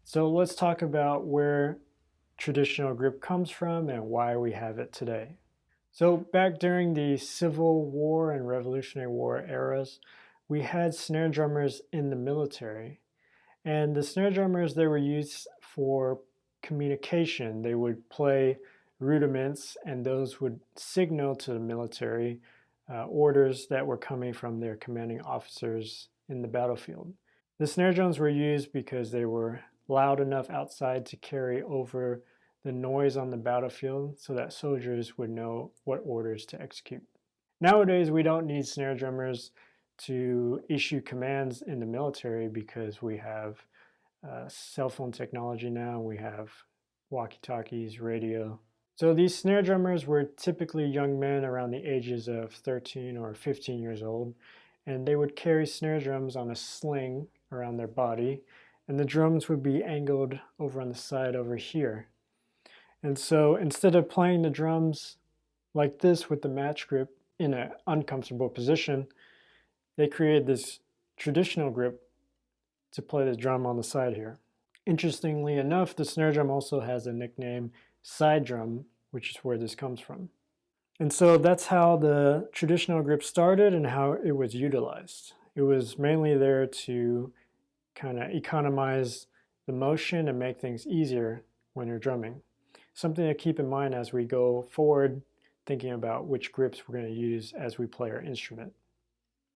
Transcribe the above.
So let's talk about where traditional grip comes from and why we have it today. So back during the Civil War and Revolutionary War eras, we had snare drummers in the military. And the snare drummers, they were used for communication. They would play rudiments, and those would signal to the military orders that were coming from their commanding officers in the battlefield. The snare drums were used because they were loud enough outside to carry over the noise on the battlefield so that soldiers would know what orders to execute. Nowadays, we don't need snare drummers to issue commands in the military because we have cell phone technology now, we have walkie-talkies, radio. So these snare drummers were typically young men around the ages of 13 or 15 years old, and they would carry snare drums on a sling around their body, and the drums would be angled over on the side over here. And so instead of playing the drums like this with the match grip in an uncomfortable position, they created this traditional grip to play the drum on the side here. Interestingly enough, the snare drum also has a nickname, side drum, which is where this comes from. And so that's how the traditional grip started and how it was utilized. It was mainly there to kind of economize the motion and make things easier when you're drumming. Something to keep in mind as we go forward, thinking about which grips we're going to use as we play our instrument.